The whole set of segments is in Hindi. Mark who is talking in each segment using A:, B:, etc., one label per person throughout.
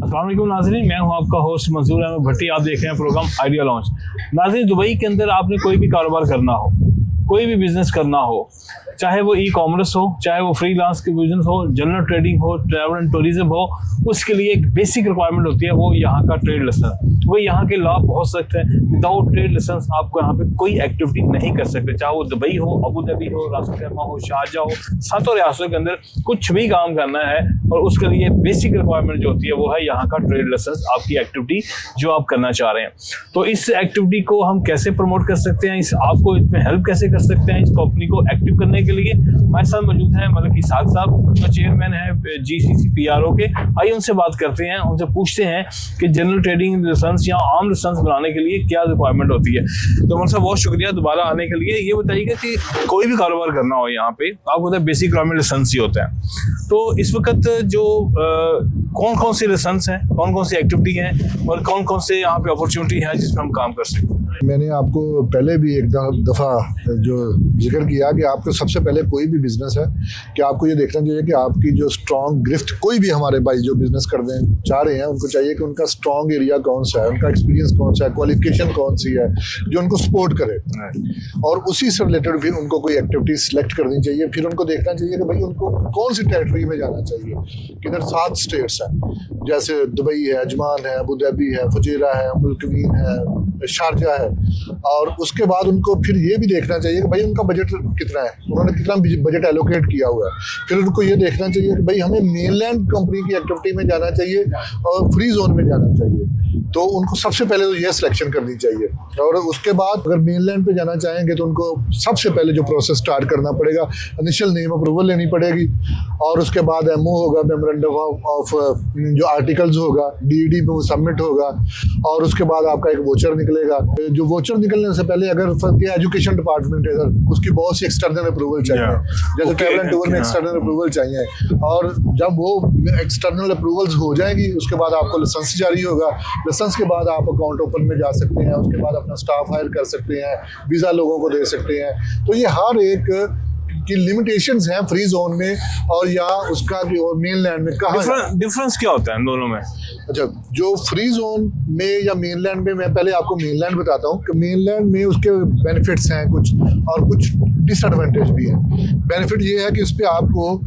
A: अस्सलाम वालेकुम नाज़रीन, मैं हूं आपका होस्ट मंसूर अहमद भट्टी। आप देख रहे हैं प्रोग्राम आइडिया लॉन्च। नाज़रीन, दुबई के अंदर आपने कोई भी कारोबार करना हो, कोई भी बिजनेस करना हो, चाहे वो ई कॉमर्स हो, चाहे वो फ्रीलांस की बिजनेस हो, जनरल ट्रेडिंग हो, ट्रैवल एंड टूरिज्म हो, उसके लिए एक बेसिक रिक्वायरमेंट होती है, वो यहाँ का ट्रेड लाइसेंस। वो यहाँ के लॉ बहुत सख्त है। विदाउट ट्रेड लाइसेंस आपको यहाँ पे कोई एक्टिविटी नहीं कर सकते, चाहे वो दुबई हो, अबू धाबी हो, रास अल खैमा हो, शारजा हो, सातों रियासतों के अंदर कुछ भी काम करना है और उसके लिए बेसिक रिक्वायरमेंट जो होती है वो है यहाँ का ट्रेड लाइसेंस, आपकी एक्टिविटी जो आप करना चाह रहे हैं। तो इस एक्टिविटी को हम कैसे प्रमोट कर सकते हैं, आपको इसमें हेल्प कैसे कर सकते हैं, इस कंपनी को एक्टिव करने के लिए हमारे साथ मौजूद हैं मलिक इसाक साहब, जो चेयरमैन है जीसीसी पीआरओ के। आइए उनसे बात करते हैं, उनसे पूछते हैं कि जनरल ट्रेडिंग लाइसेंस या आम लाइसेंस बनाने के लिए क्या रिक्वायरमेंट होती है। तो मलिक साहब, बहुत शुक्रिया दोबारा आने के लिए। ये बताइएगा कि कोई भी कारोबार करना हो यहाँ पे, आपको पता है बेसिक रिक्वायरमेंट लाइसेंस ही होता है। तो इस वक्त जो कौन कौन सी लाइसेंस हैं, कौन कौन सी एक्टिविटी हैं और कौन कौन से यहाँ पे अपॉर्चुनिटी है जिसमें हम काम कर सकते हैं?
B: मैंने आपको पहले भी एक दफ़ा जो जिक्र किया कि आपको सबसे पहले कोई भी बिजनेस है कि आपको ये देखना चाहिए कि आपकी जो स्ट्रॉन्ग गिरफ्त, कोई भी हमारे भाई जो बिजनेस करने चाह रहे हैं उनको चाहिए कि उनका स्ट्रॉन्ग एरिया कौन सा है, उनका एक्सपीरियंस कौन सा है, क्वालिफिकेशन कौन सी है जो उनको सपोर्ट करे, और उसी से रिलेटेड फिर उनको कोई एक्टिविटी सिलेक्ट करनी चाहिए। फिर उनको देखना चाहिए कि भाई उनको कौन सी टेरिटरी में जाना चाहिए। किधर 7 स्टेट्स हैं, जैसे दुबई है, अजमान है, अबू धाबी है, फुजैरा है, मुल्कवीन है, शारजा है। और उसके बाद उनको फिर ये भी देखना चाहिए कि भाई उनका बजट कितना है, उन्होंने कितना बजट एलोकेट किया हुआ है। फिर उनको ये देखना चाहिए कि भाई हमें मेनलैंड कंपनी की एक्टिविटी में जाना चाहिए और फ्री जोन में जाना चाहिए। तो उनको सबसे पहले तो ये सिलेक्शन करनी चाहिए, और उसके बाद अगर मेनलैंड पे जाना चाहेंगे तो उनको सबसे पहले जो प्रोसेस स्टार्ट करना पड़ेगा, इनिशियल नेम अप्रूवल लेनी पड़ेगी, और उसके बाद एमओ होगा, मेमोरेंडम ऑफ जो आर्टिकल्स होगा, डीईडी में वो सबमिट होगा, और उसके बाद आपका एक वोचर निकलेगा। जो वोचर निकलने से पहले अगर एजुकेशन डिपार्टमेंट है उसकी बहुत सी एक्सटर्नल अप्रूवल चाहिए, जैसे ट्रैवल एंड टूर में एक्सटर्नल अप्रूवल चाहिए, और जब वो एक्सटर्नल अप्रूवल्स हो जाएगी उसके बाद आपको लाइसेंस जारी होगा। लाइसेंस के बाद आप अकाउंट ओपन में जा सकते हैं, उसके बाद अपना स्टाफ हायर कर सकते हैं, वीज़ा लोगों को दे सकते हैं। तो ये हर एक की लिमिटेशंस हैं फ्री जोन में और या उसका और मेनलैंड में कहाँ
A: डिफरेंस क्या होता है इन दोनों में?
B: अच्छा, जो फ्री जोन में या मेनलैंड में, मैं पहले आपको मेनलैंड बताता हूँ कि मेनलैंड में उसके बेनिफिट्स हैं कुछ और कुछ डिसएडवांटेज भी हैं। बेनिफिट ये है कि उस पर आपको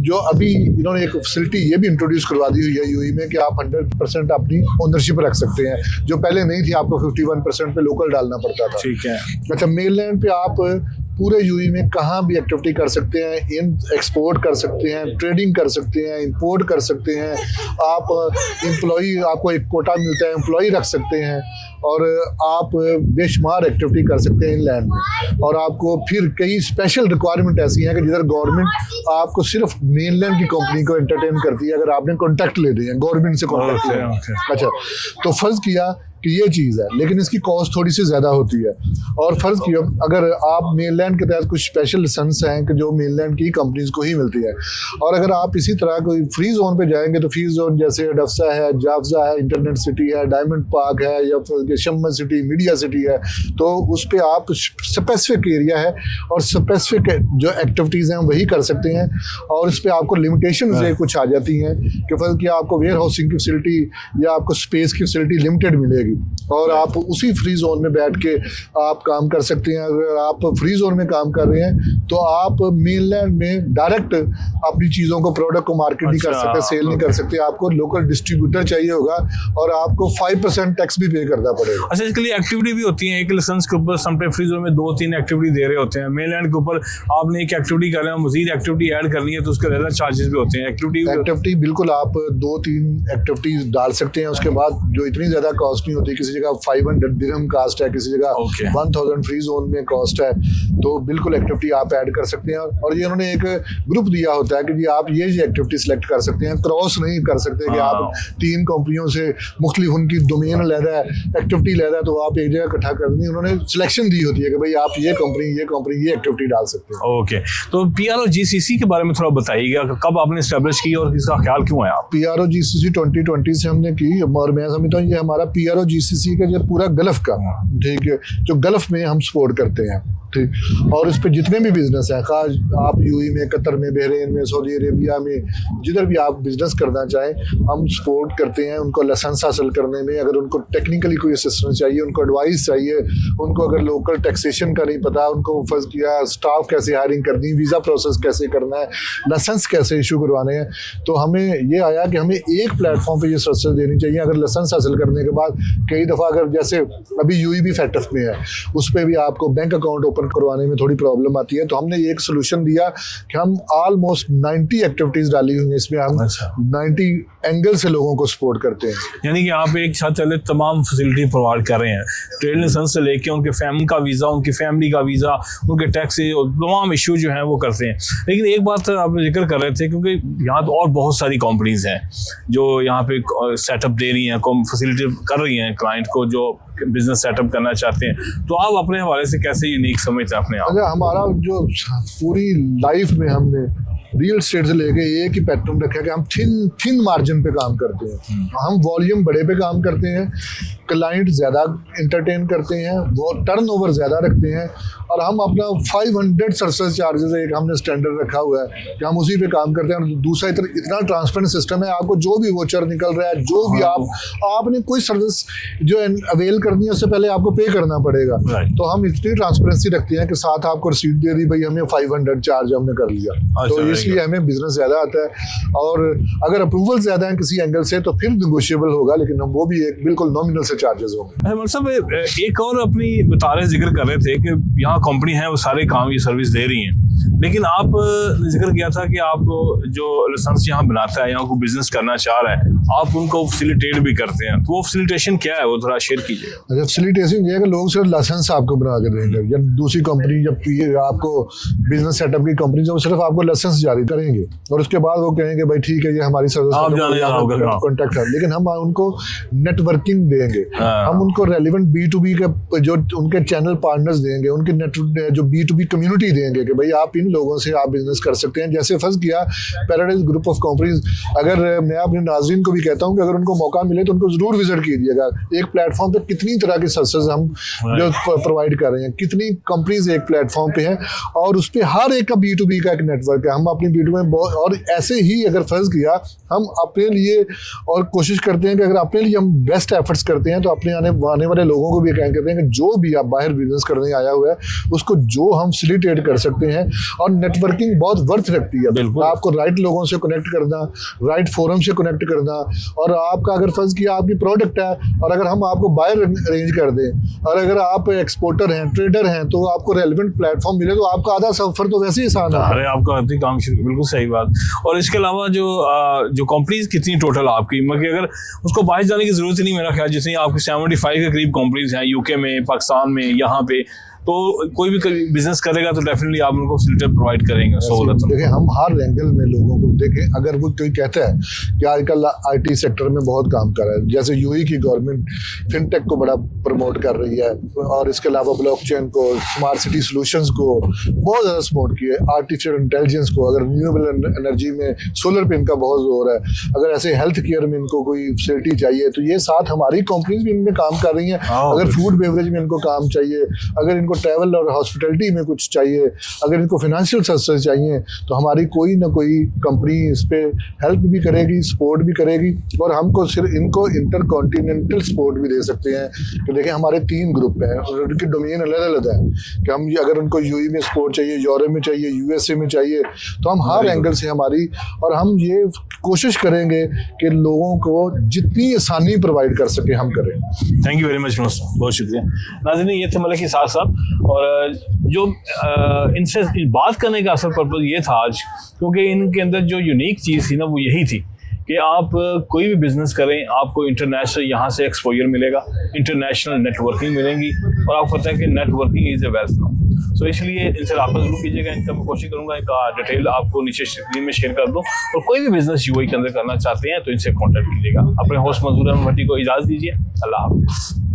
B: जो अभी इन्होंने एक फैसिलिटी ये भी इंट्रोड्यूस करवा दी हुई है यूएई में कि आप 100% अपनी ओनरशिप रख सकते हैं, जो पहले नहीं थी, आपको 51% पे लोकल डालना पड़ता था।
A: ठीक है। अच्छा,
B: मेनलैंड पे आप पूरे यूएई में कहाँ भी एक्टिविटी कर सकते हैं, एक्सपोर्ट कर सकते हैं, ट्रेडिंग कर सकते हैं, इंपोर्ट कर सकते हैं, आप एम्प्लॉई, आपको एक कोटा मिलता है, एम्प्लॉई रख सकते हैं, और आप बेशुमार एक्टिविटी कर सकते हैं इनलैंड में। और आपको फिर कई स्पेशल रिक्वायरमेंट ऐसी हैं कि जिधर गवर्नमेंट आपको सिर्फ मेनलैंड की कंपनी को एंटरटेन करती है अगर आपने कॉन्टैक्ट ले दिए, गवर्नमेंट से कॉन्टैक्ट ले। अच्छा, तो फर्ज किया कि ये चीज़ है, लेकिन इसकी कॉस्ट थोड़ी सी ज़्यादा होती है। और फ़र्ज़ किया अगर आप मेनलैंड के तहत कुछ स्पेशल लाइसेंस हैं कि जो मेनलैंड की कंपनीज को ही मिलती है, और अगर आप इसी तरह कोई फ्री जोन पे जाएंगे तो फ्री जोन जैसे डफसा है, जाफजा है, इंटरनेट सिटी है, डायमंड पार्क है, या शम्मा सिटी, मीडिया सिटी है, तो उस पर आप स्पेसिफिक एरिया है और स्पेसिफिक जो एक्टिविटीज़ हैं वही कर सकते हैं, और इस पर आपको लिमिटेशन कुछ आ जाती हैं कि फ़र्ज़ किया आपको वेयर हाउसिंग की फैसिलिटी या आपको स्पेस की फैसिलिटी लिमिटेड मिलेगी, और आप उसी फ्री जोन में बैठ के आप काम कर सकते हैं। अगर आप फ्री जोन में काम कर रहे हैं तो आप मेनलैंड में डायरेक्ट अपनी चीज़ों को, प्रोडक्ट को मार्केट नहीं कर सकते, सेल नहीं कर सकते, आपको लोकल डिस्ट्रीब्यूटर चाहिए होगा और आपको 5% टैक्स भी पे करना पड़ेगा।
A: अच्छा, इसके लिए एक्टिविटी भी होती है, एक लाइसेंस के ऊपर समटाइम फ्री जोन में 2-3 एक्टिविटी दे रहे होते हैं, मेनलैंड के ऊपर आपने एक एक्टिविटी कर रहे हैं, मजीद एक्टिविटी ऐड करनी है तो उसके ज़्यादा चार्जेस भी होते हैं। एक्टिविटी
B: बिल्कुल आप 2-3 एक्टिविटीज डाल सकते हैं, उसके बाद जो इतनी ज़्यादा कॉस्ट नहीं होती, किसी जगह 500 दिरहम कास्ट है, किसी जगह 1000 फ्री जोन में कॉस्ट है, तो बिल्कुल एक्टिविटी आप ऐड कर सकते हैं। और ये उन्होंने एक ग्रुप दिया होता है कि जी आप ये एक्टिविटी सिलेक्ट कर सकते हैं, क्रॉस नहीं कर सकते कि आप 3 कंपनियों से मुख्तलिफ उनकी डोमेन लहदा है, एक्टिविटी लहदा है, तो आप एक जगह इकट्ठा करनी, उन्होंने सिलेक्शन दी होती है कि भाई आप ये कंपनी ये एक्टिविटी डाल सकते हैं।
A: ओके, तो पीआरओ जीसीसी के बारे में थोड़ा बताइएगा, कब आपने एस्टेब्लिश की और इसका ख्याल क्यों आया?
B: पीआरओ जीसीसी 2020 से हमने की, और मैं समझता हूँ ये हमारा पीआरओ GCC का जो पूरा गल्फ का, ठीक है, जो गल्फ में हम सपोर्ट करते हैं, ठीक। और इस पे जितने भी बिजनेस हैं, खास आप यूएई में, कतर में, बहरीन में, सऊदी अरेबिया में, जिधर भी आप बिजनेस करना चाहें, हम सपोर्ट करते हैं उनको लाइसेंस हासिल करने में। अगर उनको टेक्निकली कोई असिस्टेंस चाहिए, उनको एडवाइस चाहिए, उनको अगर लोकल टैक्सेशन का नहीं पता, उनको फर्ज किया स्टाफ कैसे हायरिंग करनी, वीज़ा प्रोसेस कैसे करना है, लाइसेंस कैसे इशू करवाने हैं, तो हमें ये आया कि हमें एक प्लेटफॉर्म पे ये सर्विस देनी चाहिए। अगर लाइसेंस हासिल करने के बाद कई दफ़ा अगर जैसे अभी यूएई भी फैक्टफ में है, उस पर भी आपको बैंक अकाउंट ओपन करवाने में थोड़ी प्रॉब्लम आती है, तो हमने एक सोल्यूशन दिया कि हम ऑलमोस्ट 90 एक्टिविटीज डाली हुई हैं इसमें, हम 90 एंगल से लोगों को सपोर्ट करते हैं।
A: यानी कि आप एक साथ चले तमाम फैसिलिटी प्रोवाइड कर रहे हैं, ट्रेड लाइसेंस से लेके उनके फैमिली का वीज़ा, उनकी फैमिली का वीज़ा, उनके टैक्स, तमाम इशू जो हैं वो करते हैं। लेकिन एक बात आप जिक्र कर रहे थे, क्योंकि यहाँ तो और बहुत सारी कंपनीज हैं जो यहाँ पे सेटअप दे रही हैं, फैसिलिटी कर रही हैं क्लाइंट को जो बिजनेस सेटअप करना चाहते हैं, तो आप अपने हवाले से कैसे यूनिक समझते हैं अपने आप?
B: अच्छा, हमारा जो पूरी लाइफ में हमने रियल स्टेट से लेके एक ही पैटर्न रखा है कि हम थिन मार्जिन पे काम करते हैं। हम वॉल्यूम बड़े पे काम करते हैं, क्लाइंट ज़्यादा इंटरटेन करते हैं, वो टर्नओवर ज़्यादा रखते हैं, और हम अपना 500 सर्विस चार्जेस एक हमने स्टैंडर्ड रखा हुआ है कि हम उसी पे काम करते हैं। और दूसरा इतना ट्रांसपेरेंट सिस्टम है, आपको जो भी वोचर निकल रहा है, जो भी आपने कोई सर्विस जो अवेल करनी है उससे पहले आपको पे करना पड़ेगा। तो हम इतनी ट्रांसपेरेंसी रखते हैं कि साथ आपको रसीद दे दी, भाई हमें 500 चार्ज हमने कर लिया, तो इसलिए हमें बिजनेस ज़्यादा आता है। और अगर अप्रूवल ज़्यादा है किसी एंगल से तो फिर नेगोशिएबल होगा, लेकिन हम वो भी एक बिल्कुल नॉमिनल से चार्जेस होंगे।
A: मतलब एक और अपनी बता रहे जिक्र कर रहे थे कि यहाँ कंपनी है वो सारे काम ये सर्विस दे रही हैं, लेकिन आप जिक्र किया था कि आप जो लाइसेंस यहाँ बनाता है, यहाँ को बिजनेस करना चाह रहा है, आप उनको फैसिलिटेट भी करते हैं, तो वो फैसिलिटेशन क्या है, वो थोड़ा शेयर कीजिए।
B: अच्छा, फैसिलिटेशन ये है कि लोग सिर्फ लाइसेंस आपको बना कर देंगे, या दूसरी कंपनी जब आपको बिजनेस सेटअप की कंपनी जो सिर्फ आपको लाइसेंस जारी करेंगे और उसके बाद वो कहेंगे भाई ठीक है ये हमारी सर्विस कॉन्टैक्ट है, लेकिन हम उनको नेटवर्किंग देंगे, हम उनको रेलिवेंट B2B के जो उनके चैनल पार्टनर्स देंगे, उनके जो B2B कम्युनिटी देंगे कि भाई आप इन लोगों से आप बिजनेस कर सकते हैं। जैसे फर्ज किया पैराडाइज ग्रुप ऑफ कंपनीज, अगर मैं अपने नाज़रीन को भी कहता हूं कि अगर उनको मौका मिले तो उनको जरूर विजिट कीजिएगा। एक प्लेटफॉर्म पे कितनी तरह की सर्विसेज हम जो प्रोवाइड कर रहे हैं, कितनी कंपनीज एक प्लेटफॉर्म पे हैं, और उस पर हर एक का B2B का एक नेटवर्क है। हम अपनी B2B में और ऐसे ही अगर फर्ज किया हम अपने लिए और कोशिश करते हैं कि अगर अपने लिए हम बेस्ट एफर्ट्स करते हैं तो अपने आने वाले लोगों को भी कहें करते हैं कि जो भी आप बाहर बिजनेस करने आया हुआ है उसको जो हम फैसिलिटेट कर सकते हैं। और नेटवर्किंग बहुत वर्थ रखती है, आपको राइट लोगों से कनेक्ट करना, राइट फोरम से कनेक्ट करना, और आपका अगर फर्ज किया आपकी प्रोडक्ट है और अगर हम आपको बायर अरेंज कर दें, और अगर आप एक्सपोर्टर हैं, ट्रेडर हैं, तो आपको रेलिवेंट प्लेटफॉर्म मिले तो आपका आधा सफर तो वैसे ही आसान है।
A: अरे आपका आधी काम बिल्कुल सही बात। और इसके अलावा जो कंपनीज कितनी टोटल आपकी, मतलब अगर उसको बाहर जाने की जरूरत ही नहीं मेरा ख्याल, जितनी आपकी 75 के करीब कंपनीज हैं यूके में, पाकिस्तान में, यहाँ पे, तो कोई भी बिजनेस करेगा तो डेफिनेटली आप उनको फैसिलिटी प्रोवाइड करेंगे। सहूलत
B: देखिए, हम हर एंगल में लोगों को देखें, अगर वो कोई कहता है कि आजकल आईटी सेक्टर में बहुत काम कर रहा है, जैसे यूएई की गवर्नमेंट फिनटेक को बड़ा प्रमोट कर रही है, और इसके अलावा ब्लॉकचेन को, स्मार्ट सिटी सॉल्यूशंस को बहुत ज़्यादा सपोर्ट किए, आर्टिफिशियल इंटेलिजेंस को, अगर रिन्यूएबल एनर्जी में सोलर पे इनका बहुत जोर है, अगर ऐसे हेल्थ केयर में इनको कोई फैसिलिटी चाहिए तो ये साथ हमारी कंपनीज भी इनमें काम कर रही हैं। अगर फूड बेवरेज में इनको काम चाहिए, अगर इनको ट्रैवल और हॉस्पिटलिटी में कुछ चाहिए, अगर इनको फाइनेंशियल सर्विसेज चाहिए, तो हमारी कोई ना कोई कंपनी इस पे हेल्प भी करेगी, सपोर्ट भी करेगी, और हमको सिर्फ इनको इंटरकॉन्टिनेंटल सपोर्ट भी दे सकते हैं। तो देखिए, हमारे 3 ग्रुप हैं और उनके डोमेन अलग अलग हैं कि हम अगर उनको यूएई में सपोर्ट चाहिए, यूरोप में चाहिए, यूएसए में चाहिए, तो हम हर एंगल से हमारी, और हम ये कोशिश करेंगे कि लोगों को जितनी आसानी प्रोवाइड कर सके हम करें।
A: थैंक यू वेरी मच, बहुत शुक्रिया। नाज़रीन, ये थे मलिक इसाक साहब, और जो इनसे बात करने का असल पर्पज़ ये था आज, क्योंकि इनके अंदर जो यूनिक चीज़ थी ना वो यही थी कि आप कोई भी बिज़नेस करें, आपको इंटरनेशनल यहाँ से एक्सपोजर मिलेगा, इंटरनेशनल नेटवर्किंग मिलेंगी, और आपको पता है कि networking is a wealth now. So इसलिए इनसे रब्ता जरूर कीजिएगा। इनका मैं कोशिश करूँगा इनका डिटेल आपको नीचे स्क्रीन में शेयर कर दूँ, और कोई भी बिज़नेस यूएई के अंदर करना चाहते हैं तो इनसे कॉन्टैक्ट कीजिएगा। अपने होस्ट मंजूर अहमद भट्टी को इजाज़त दीजिए। अल्लाह हाफ़िज़।